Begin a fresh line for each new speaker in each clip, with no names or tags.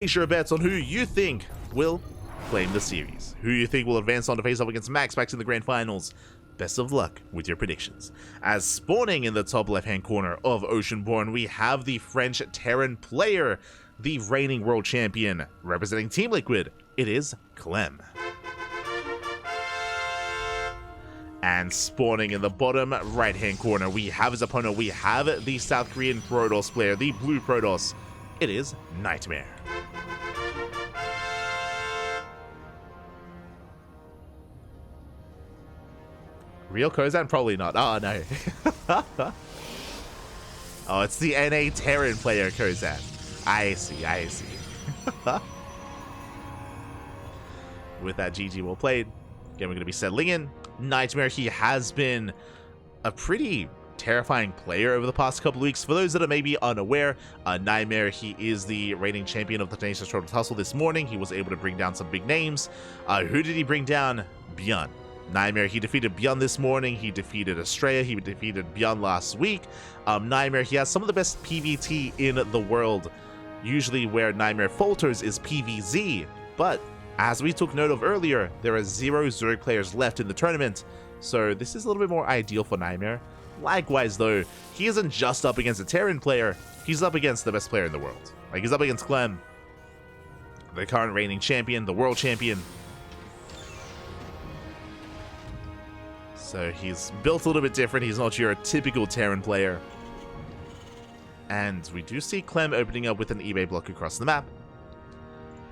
Place your bets on who you think will claim the series. Who you think will advance on to face off against Max in the grand finals. Best of luck with your predictions. As spawning in the top left-hand corner of Oceanborn, we have the French Terran player, the reigning world champion, representing Team Liquid. It is Clem. And spawning in the bottom right-hand corner, we have his opponent. We have the South Korean Protoss player, the blue Protoss. It is NightMare. Real Kozan? Probably not. Oh, no. Oh, it's the NA Terran player Kozan. I see, I see. With that, GG, well played. Again, we're going to be settling in. NightMare, he has been a pretty terrifying player over the past couple of weeks. For those that are maybe unaware, NightMare, he is the reigning champion of the Tenacious Turtles Hustle this morning. He was able to bring down some big names. Who did he bring down? Beyond. NightMare, he defeated Beyond this morning. He defeated Estrella. He defeated Beyond last week. NightMare, he has some of the best PvT in the world. Usually where NightMare falters is PvZ, but as we took note of earlier, there are 0 Zerg players left in the tournament, so this is a little bit more ideal for NightMare. Likewise though, he isn't just up against a Terran player, he's up against the best player in the world. Like, he's up against Clem, the current reigning champion, the world champion. So he's built a little bit different, he's not your typical Terran player. And we do see Clem opening up with an eBay block across the map.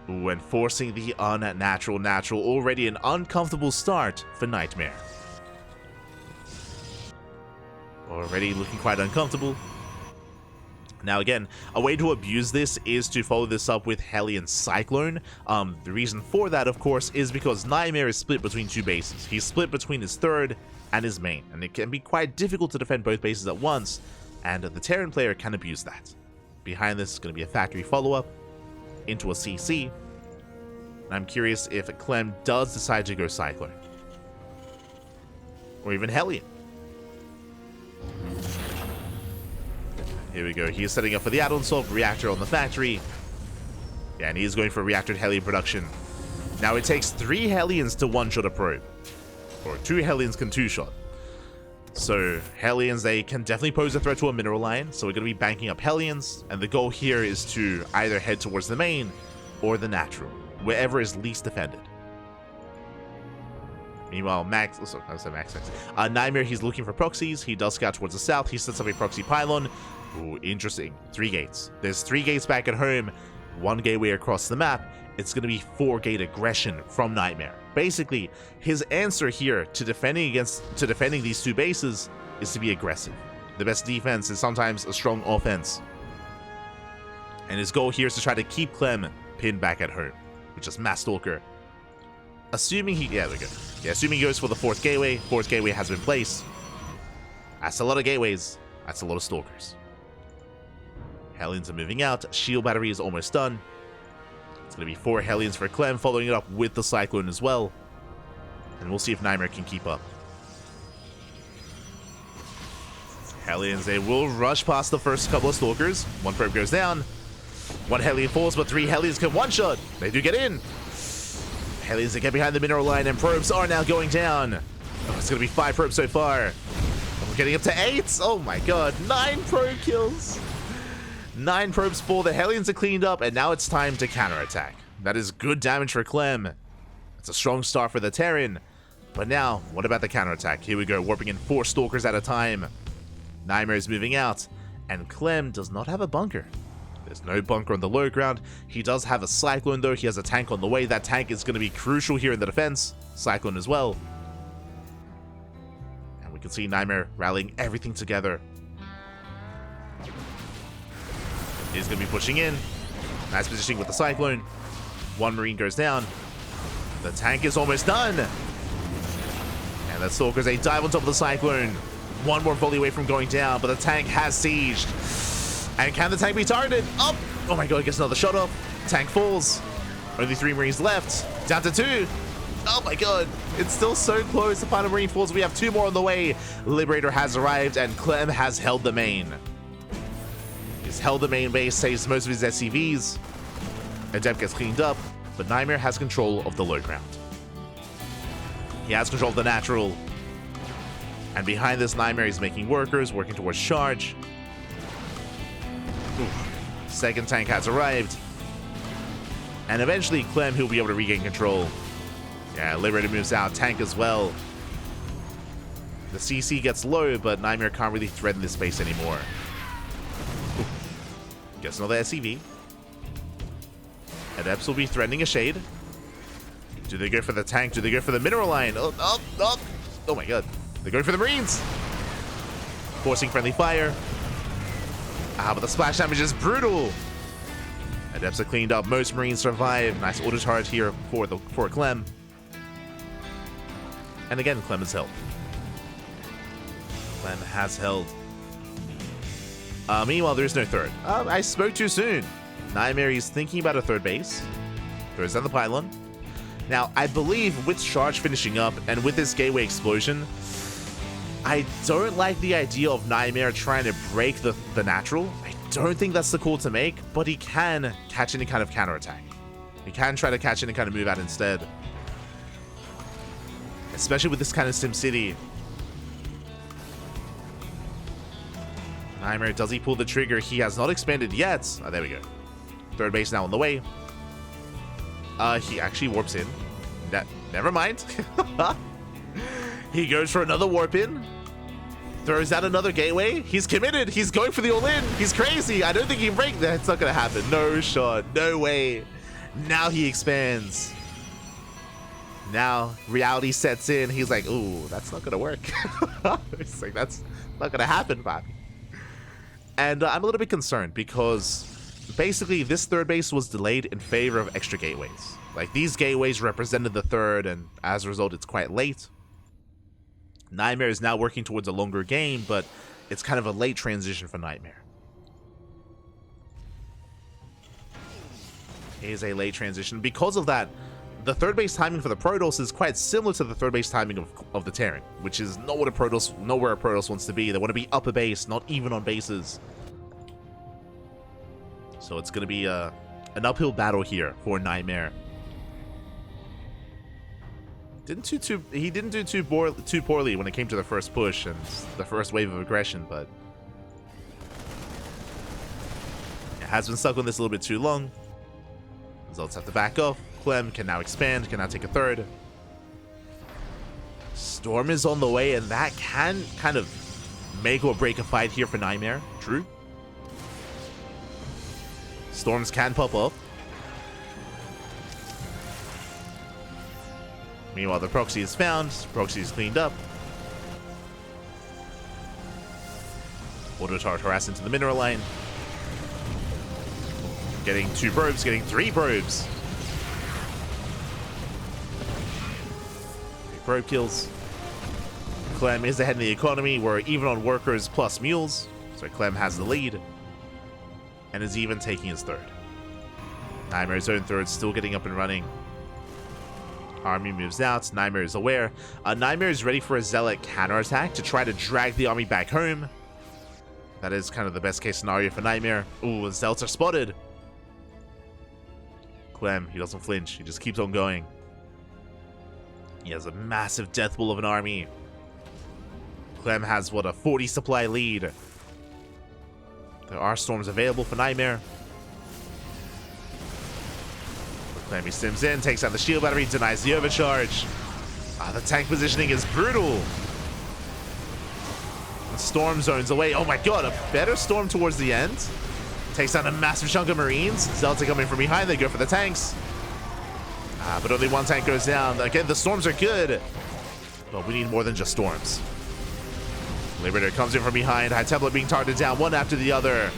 When forcing the unnatural natural, already an uncomfortable start for NightMare. Already looking quite uncomfortable. Now again, a way to abuse this is to follow this up with Hellion Cyclone. The reason for that, of course, is because NightMare is split between 2 bases. He's split between his third and his main, and it can be quite difficult to defend both bases at once, and the Terran player can abuse that. Behind this is going to be a factory follow-up into a CC. And I'm curious if Clem does decide to go Cyclone. Or even Hellion. Here we go. He is setting up for the add-on solve reactor on the factory. Yeah, and he is going for reactor Hellion production. Now it takes 3 Hellions to one-shot a probe. Or 2 Hellions can 2-shot. So Hellions, they can definitely pose a threat to a mineral line, so we're going to be banking up Hellions, and the goal here is to either head towards the main or the natural, wherever is least defended. Meanwhile, NightMare, he's looking for proxies. He does scout towards the south. He sets up a proxy pylon. Ooh, interesting. 3 gates. There's 3 gates back at home, 1 gateway across the map. It's going to be 4-gate aggression from NightMare. Basically, his answer here to defending these 2 bases is to be aggressive. The best defense is sometimes a strong offense. And his goal here is to try to keep Clem pinned back at home, which is Mass Stalker. Assuming he, yeah, there we go. Yeah, assuming he goes for the 4th gateway. 4th gateway has been placed. That's a lot of gateways. That's a lot of Stalkers. Hellions are moving out. Shield battery is almost done. It's going to be 4 Hellions for Clem, following it up with the Cyclone as well. And we'll see if NightMare can keep up. Hellions, they will rush past the first couple of Stalkers. 1 probe goes down. 1 Hellion falls, but 3 Hellions can one-shot. They do get in. Hellions, they get behind the mineral line, and probes are now going down. Oh, it's going to be 5 probes so far. We're getting up to 8. Oh my god, 9 probe kills. 9 probes fall, the Hellions are cleaned up, and now it's time to counterattack. That is good damage for Clem. It's a strong start for the Terran. But now, what about the counterattack? Here we go, warping in 4 Stalkers at a time. NightMare is moving out, and Clem does not have a bunker. There's no bunker on the low ground. He does have a Cyclone though, he has a tank on the way. That tank is going to be crucial here in the defense. Cyclone as well. And we can see NightMare rallying everything together. He's going to be pushing in. Nice positioning with the Cyclone. 1 Marine goes down. The tank is almost done. And the Stalkers, they dive on top of the Cyclone. 1 more volley away from going down, but the tank has sieged. And can the tank be targeted? Up! Oh my god, gets another shot off. Tank falls. Only 3 Marines left. Down to 2. Oh my god, it's still so close. The final Marine falls. We have 2 more on the way. Liberator has arrived, and Clem has held the main. He's held the main base, saves most of his SCVs. Adept gets cleaned up, but NightMare has control of the low ground. He has control of the natural. And behind this, NightMare is making workers, working towards charge. Oof. Second tank has arrived. And eventually, Clem, he'll be able to regain control. Yeah, Liberator moves out, tank as well. The CC gets low, but NightMare can't really threaten this space anymore. Oof. Gets another SCV. Adepts will be threatening a shade. Do they go for the tank? Do they go for the mineral line? Oh my god. They're going for the Marines. Forcing friendly fire. But the splash damage is brutal. Adepts are cleaned up. Most Marines survive. Nice auto charge here for Clem. And again, Clem is held. Clem has held. Meanwhile, there's no third. I spoke too soon. NightMare is thinking about a third base. Throws down the pylon. Now, I believe with charge finishing up and with this gateway explosion, I don't like the idea of NightMare trying to break the natural. I don't think that's the call to make, but he can catch any kind of counterattack. He can try to catch any kind of move out instead. Especially with this kind of SimCity. NightMare, does he pull the trigger? He has not expanded yet. Oh, there we go. Third base now on the way. He actually warps in. Never mind. He goes for another warp in. Throws out another gateway. He's committed. He's going for the all-in. He's crazy. I don't think he can break that. It's not going to happen. No shot. No way. Now he expands. Now reality sets in. He's like, ooh, that's not going to work. It's like, that's not going to happen, Bobby. And I'm a little bit concerned because basically this third base was delayed in favor of extra gateways. Like, these gateways represented the third, and as a result, it's quite late. NightMare is now working towards a longer game, but it's kind of a late transition for NightMare. It is a late transition. Because of that, the third base timing for the Protoss is quite similar to the third base timing of the Terran, which is not what a Protoss, nowhere a Protoss wants to be. They want to be upper base, not even on bases. So it's going to be an uphill battle here for NightMare. He didn't do too poorly when it came to the first push and the first wave of aggression, but it has been stuck on this a little bit too long. Results have to back off. Clem can now expand, can now take a third. Storm is on the way, and that can kind of make or break a fight here for NightMare. True. Storms can pop up. Meanwhile, the proxy is found. Proxy is cleaned up. Auto turret harass into the mineral line. Getting 2 probes, getting 3 probes. 3 probe kills. Clem is ahead in the economy. We're even on workers plus mules. So Clem has the lead. And is even taking his third. NightMare's own third, still getting up and running. Army moves out. NightMare is aware. NightMare is ready for a Zealot counterattack to try to drag the army back home. That is kind of the best case scenario for NightMare. Ooh, Zealots are spotted. Clem, he doesn't flinch. He just keeps on going. He has a massive death bull of an army. Clem has, what, a 40 supply lead. There are storms available for NightMare. Clem, he sims in, takes out the shield battery, denies the overcharge. The tank positioning is brutal. The storm zones away. Oh my god, a better storm towards the end. Takes out a massive chunk of Marines. Zealots are coming from behind. They go for the tanks. But only one tank goes down. Again, the storms are good. But we need more than just storms. Liberator comes in from behind. High Templar being targeted down one after the other.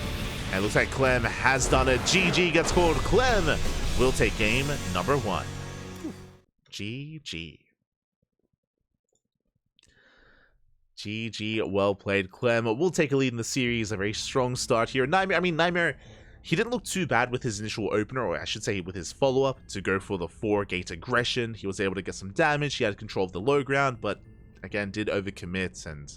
And it looks like Clem has done it. GG gets called. Clem will take game number 1. GG. GG, well played. Clem will take a lead in the series. A very strong start here. NightMare, he didn't look too bad with his initial opener, or I should say with his follow-up, to go for the 4-gate aggression. He was able to get some damage. He had control of the low ground, but again, did overcommit and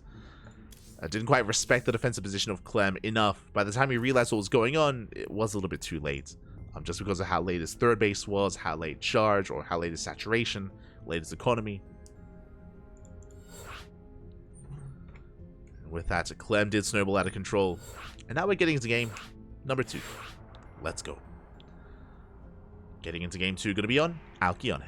didn't quite respect the defensive position of Clem enough. By the time he realized what was going on, it was a little bit too late. just because of how late his third base was, how late charge, or how late his saturation, late his economy. And with that, Clem did snowball out of control. And now we're getting into game number 2. Let's go. Getting into game 2, going to be on Alkione.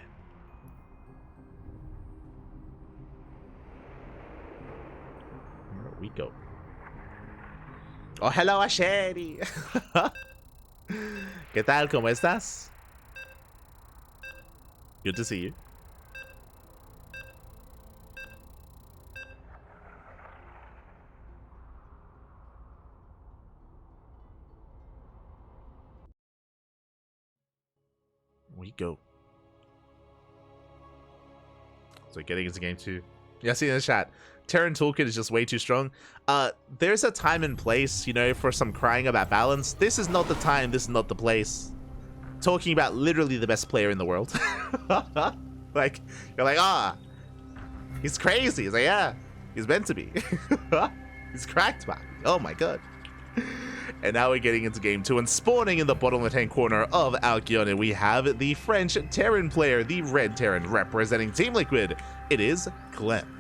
Here we go. Oh, hello, Asheri. ¿Qué tal? ¿Cómo estás? Good to see you. We go. So getting into game 2. Yeah, see in the chat. Terran Toolkit is just way too strong. There's a time and place, you know, for some crying about balance. This is not the time, this is not the place. Talking about literally the best player in the world. Like, you're like, ah, he's crazy. He's like, yeah, he's meant to be. He's cracked, man. Oh my god. And now we're getting into game 2, and spawning in the bottom left-hand corner of Alkione, we have the French Terran player, the Red Terran, representing Team Liquid. It is Clem.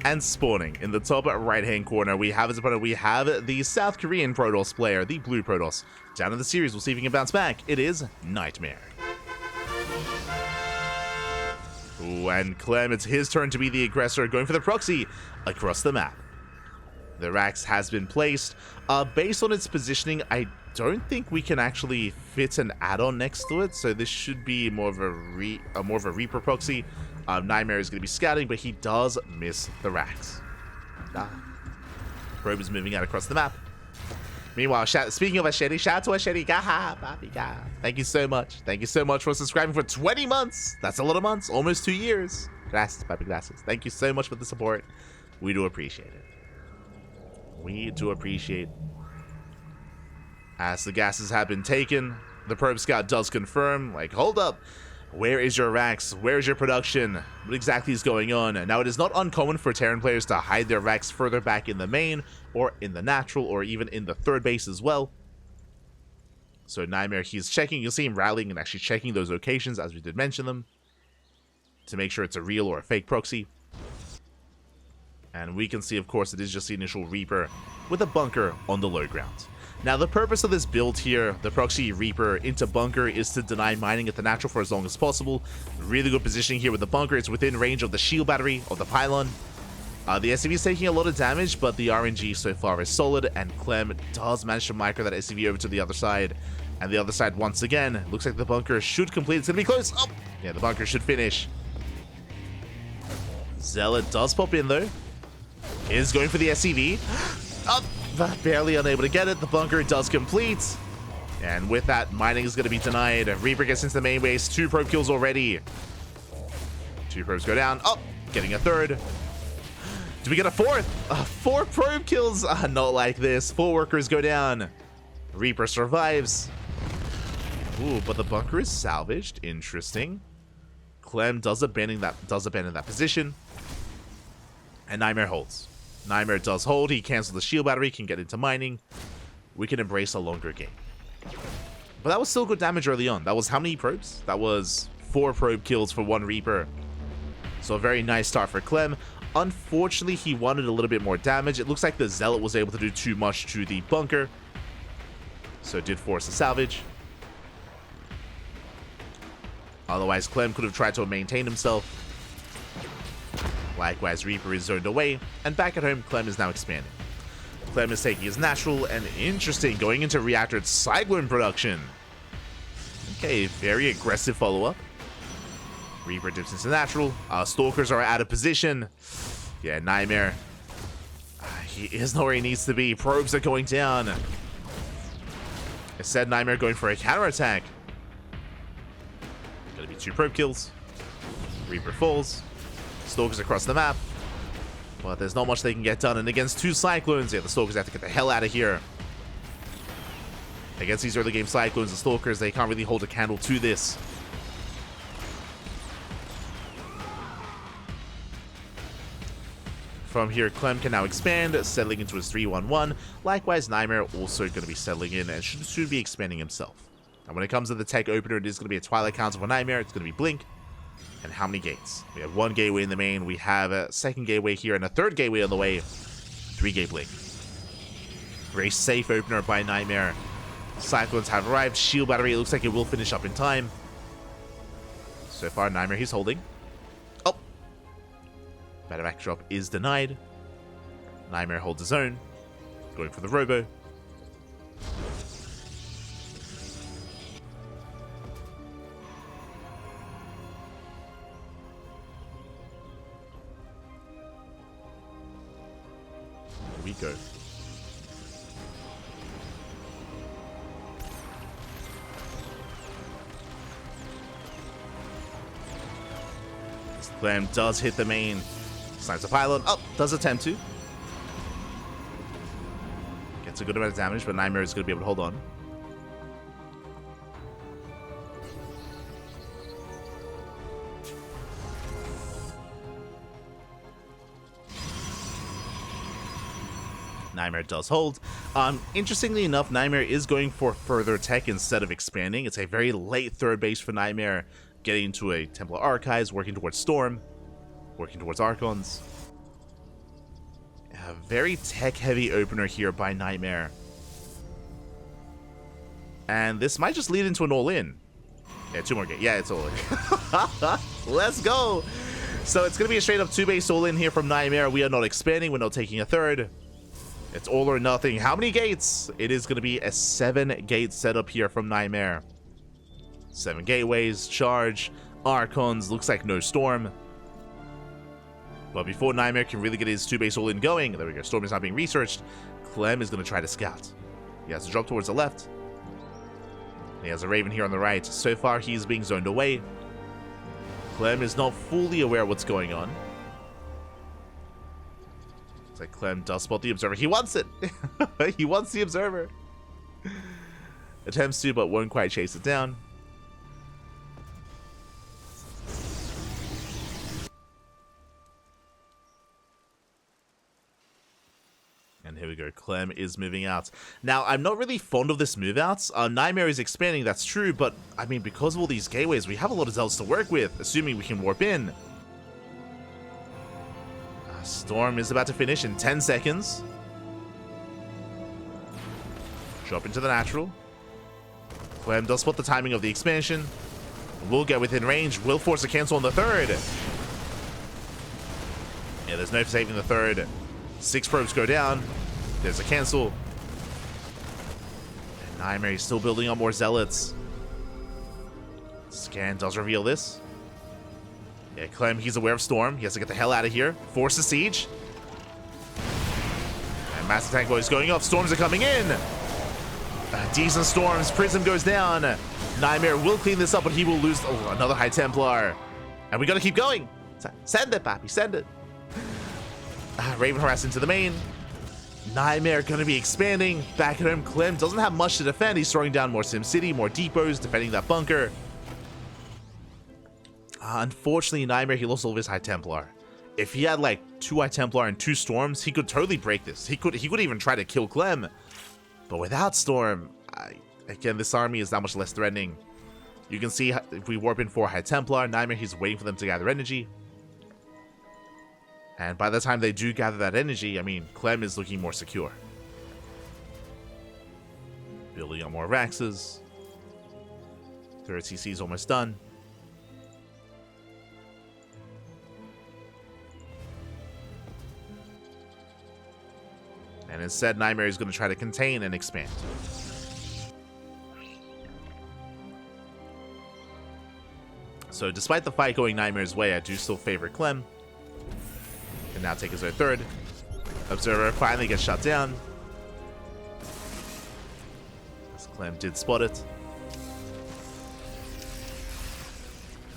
And spawning in the top right-hand corner, we have as opponent, we have the South Korean Protoss player, the Blue Protoss. Down in the series, we'll see if he can bounce back. It is NightMare. Ooh, and Clem, it's his turn to be the aggressor, going for the proxy across the map. The Rax has been placed. Based on its positioning, I don't think we can actually fit an add-on next to it, so this should be more of a Reaper proxy. NightMare is going to be scouting, but he does miss the Rax. Probe is moving out across the map. Meanwhile, speaking of Asheri, shout out to Asheri. Gaha, papi, gaha. Thank you so much. Thank you so much for subscribing for 20 months. That's a lot of months. Almost 2 years. Gracias, papi, gracias. Thank you so much for the support. We do appreciate it. We do appreciate. As the gases have been taken, the probe scout does confirm, like, hold up. Where is your Rax? Where is your production? What exactly is going on? Now, it is not uncommon for Terran players to hide their Rax further back in the main, or in the natural, or even in the third base as well. So NightMare, he's checking. You'll see him rallying and actually checking those locations, as we did mention them, to make sure it's a real or a fake proxy. And we can see, of course, it is just the initial Reaper with a bunker on the low ground. Now, the purpose of this build here, the proxy Reaper into bunker, is to deny mining at the natural for as long as possible. Really good positioning here with the bunker. It's within range of the shield battery, of the pylon. The SCV is taking a lot of damage, but the RNG so far is solid, and Clem does manage to micro that SCV over to the other side. And the other side, once again, looks like the bunker should complete. It's going to be close. Oh, yeah, the bunker should finish. Zealot does pop in, though. Is going for the SCV. Barely unable to get it. The bunker does complete. And with that, mining is going to be denied. Reaper gets into the main base. 2 probe kills already. 2 probes go down. Oh, getting a third. Do we get a fourth? 4 probe kills? Not like this. 4 workers go down. Reaper survives. Ooh, but the bunker is salvaged. Interesting. Clem does abandon that position. And NightMare holds. NightMare does hold. He cancels the shield battery, can get into mining. We can embrace a longer game. But that was still good damage early on. That was how many probes? That was 4 probe kills for 1 Reaper. So a very nice start for Clem. Unfortunately, he wanted a little bit more damage. It looks like the Zealot was able to do too much to the bunker. So it did force a salvage. Otherwise, Clem could have tried to maintain himself. Likewise, Reaper is zoned away, and back at home, Clem is now expanding. Clem is taking his natural, and interesting, going into reactor Cyclone production. Okay, very aggressive follow-up. Reaper dips into natural. Stalkers are out of position. Yeah, NightMare. He is not where he needs to be. Probes are going down. Instead, NightMare going for a counterattack. Gonna be 2 probe kills. Reaper falls. Stalkers across the map. But there's not much they can get done. And against 2 Cyclones, yeah, the Stalkers have to get the hell out of here. Against these early game Cyclones, the Stalkers, they can't really hold a candle to this. From here, Clem can now expand, settling into his 3-1-1. Likewise, NightMare also going to be settling in and should be expanding himself. And when it comes to the tech opener, it is going to be a Twilight counter for NightMare. It's going to be Blink. And how many gates? We have 1 gateway in the main. We have a 2nd gateway here and a 3rd gateway on the way. 3-gate Blink. Very safe opener by NightMare. Cyclones have arrived. Shield battery, it looks like it will finish up in time. So far, NightMare, he's holding. Oh! Back drop is denied. NightMare holds his own. Going for the Robo. Here we go. Clem does hit the main. Snipes a pylon. Oh, does attempt to. Gets a good amount of damage, but NightMare is going to be able to hold on. NightMare does hold. Interestingly enough, NightMare is going for further tech instead of expanding. It's a very late 3rd base for NightMare. Getting into a Templar Archives, working towards Storm, working towards Archons. A very tech-heavy opener here by NightMare. And this might just lead into an all-in. Yeah, 2 more games. Yeah, it's all-in. Let's go! So it's going to be a straight-up 2-base all-in here from NightMare. We are not expanding. We're not taking a 3rd. It's all or nothing. How many gates? It is going to be a 7-gate setup here from NightMare. 7 gateways, charge, Archons, looks like no Storm. But before NightMare can really get his 2-base all-in going, there we go, Storm is not being researched, Clem is going to try to scout. He has to drop towards the left. He has a Raven here on the right. So far, he's being zoned away. Clem is not fully aware of what's going on. Looks like Clem does spot the Observer. He wants it! He wants the Observer! Attempts to, but won't quite chase it down. And here we go, Clem is moving out. Now, I'm not really fond of this move out. NightMare is expanding, that's true, but, I mean, because of all these gateways, we have a lot of Zealots to work with, assuming we can warp in. Storm is about to finish in 10 seconds. Drop into the natural. Clem does spot the timing of the expansion. Will get within range, will force a cancel on the 3rd. Yeah, there's no saving the 3rd. 6 probes go down. There's a cancel. And NightMare is still building up more Zealots. Scan does reveal this. Yeah, Clem, he's aware of Storm. He has to get the hell out of here. Force the siege. And Master Tank Boy is going off. Storms are coming in. Decent Storms. Prism goes down. NightMare will clean this up, but he will lose. Oh, another High Templar. And we gotta keep going. Send it, Pappy. Send it. Raven harass into the main. NightMare gonna be expanding. Back at home, Clem doesn't have much to defend. He's throwing down more SimCity, more depots, defending that bunker. Unfortunately, NightMare, he lost all of his High Templar. If he had like 2 High Templar and 2 Storms, he could totally break this. He could even try to kill Clem. But without Storm, again, this army is that much less threatening. You can see if we warp in 4 High Templar, NightMare, he's waiting for them to gather energy. And by the time they do gather that energy, I mean, Clem is looking more secure. Building up more Raxes. 3rd CC is almost done. And instead, NightMare is going to try to contain and expand. So despite the fight going NightMare's way, I do still favor Clem. Can now take his own 3rd. Observer finally gets shot down. As Clem did spot it.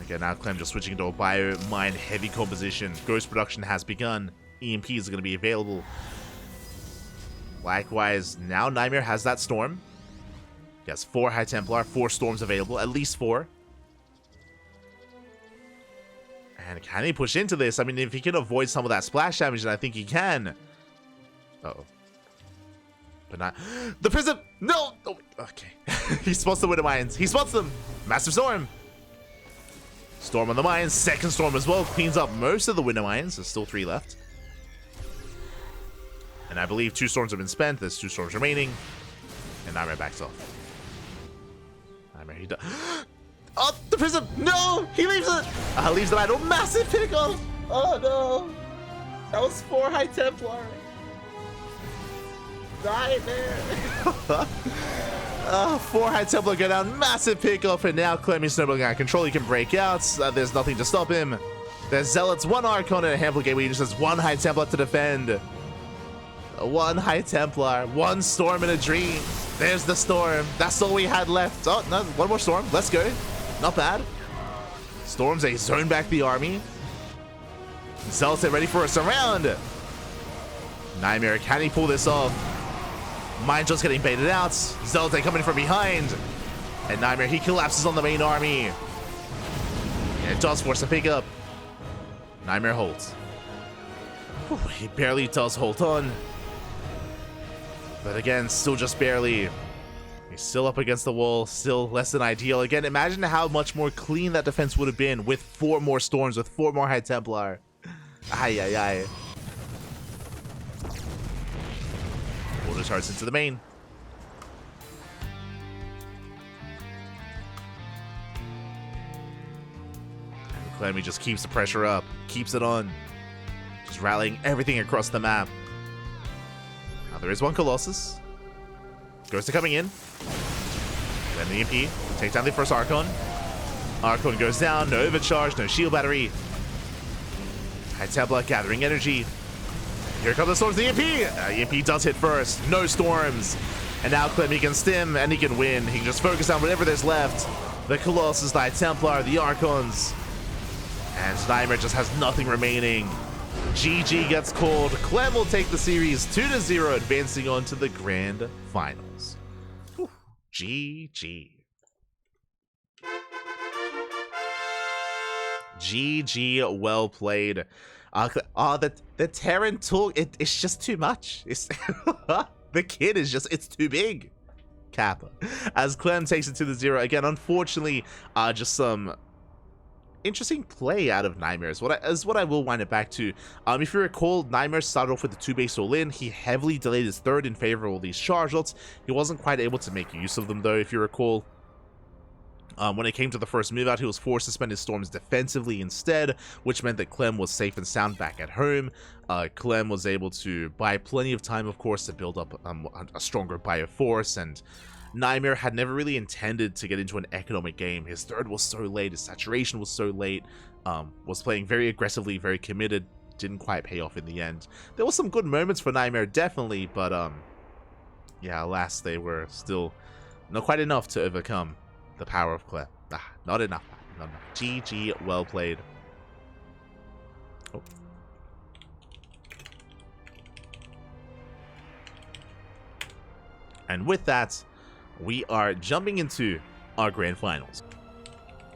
Again, now Clem just switching into a bio-mine heavy composition. Ghost production has begun. EMPs are going to be available. Likewise, now NightMare has that Storm. He has 4 High Templar, 4 Storms available, at least 4. And can he push into this? I mean, if he can avoid some of that splash damage, then I think he can. Uh-oh. But not... The Prism! No! Oh, okay. He spots the Wind Mines. He spots them! Massive Storm! Storm on the mines. Second Storm as well. Cleans up most of the Wind Mines. There's still 3 left. And I believe 2 Storms have been spent. There's 2 Storms remaining. And NightMare backs off. NightMare, he does... Oh, the Prism! No! He leaves it! Leaves the battle. Massive pickoff! Oh, no! That was 4 High Templar. NightMare! 4 High Templar go down. Massive pickoff. And now Clem is snowballing out of control. He can break out. There's nothing to stop him. There's Zealots, 1 Archon, and a handful of Gateway. He just has 1 High Templar to defend. 1 High Templar. 1 Storm in a dream. There's the Storm. That's all we had left. Oh, no, 1 more Storm. Let's go. Not bad. Storms a zone back the army. Zealots are ready for a surround. NightMare, can he pull this off? Mind just getting baited out. Zealots coming from behind. And NightMare, he collapses on the main army. And it does force a pick up. NightMare holds. Whew, he barely does hold on. But again, still just barely. He's still up against the wall, still less than ideal. Again, imagine how much more clean that defense would have been with 4 more Storms, with 4 more High Templar. Ay, ay, ay. Order charge into the main. And Clem, he just keeps the pressure up, keeps it on. Just rallying everything across the map. Now there is 1 Colossus. Goes to coming in. Then the EMP. Take down the first Archon. Archon goes down. No overcharge. No shield battery. High Templar gathering energy. Here comes the Storms. The EMP. EMP does hit first. No Storms. And now Clem, he can stim and he can win. He can just focus on whatever there's left. The Colossus, the High Templar, the Archons. And NightMare just has nothing remaining. GG gets called. Clem will take the series 2-0, advancing on to the grand finals. Whew. GG. GG, well played. The Terran tool, it's just too much. It's the kid is just, it's too big. Kappa. As Clem takes it to the 0 again, unfortunately, just some interesting play out of NightMare is what I will wind it back to. If you recall, NightMare started off with the 2 base all-in. He heavily delayed his 3rd in favor of all these charge lots. He wasn't quite able to make use of them, though, if you recall. When it came to the first move out, he was forced to spend his Storms defensively instead, which meant that Clem was safe and sound back at home. Clem was able to buy plenty of time, of course, to build up a stronger Bioforce, and NightMare had never really intended to get into an economic game. His 3rd was so late, his saturation was so late, was playing very aggressively, very committed, didn't quite pay off in the end. There were some good moments for NightMare, definitely, but yeah, alas, they were still not quite enough to overcome the power of Clem. Not enough. Not enough. GG, well played. Oh. And with that, we are jumping into our grand finals.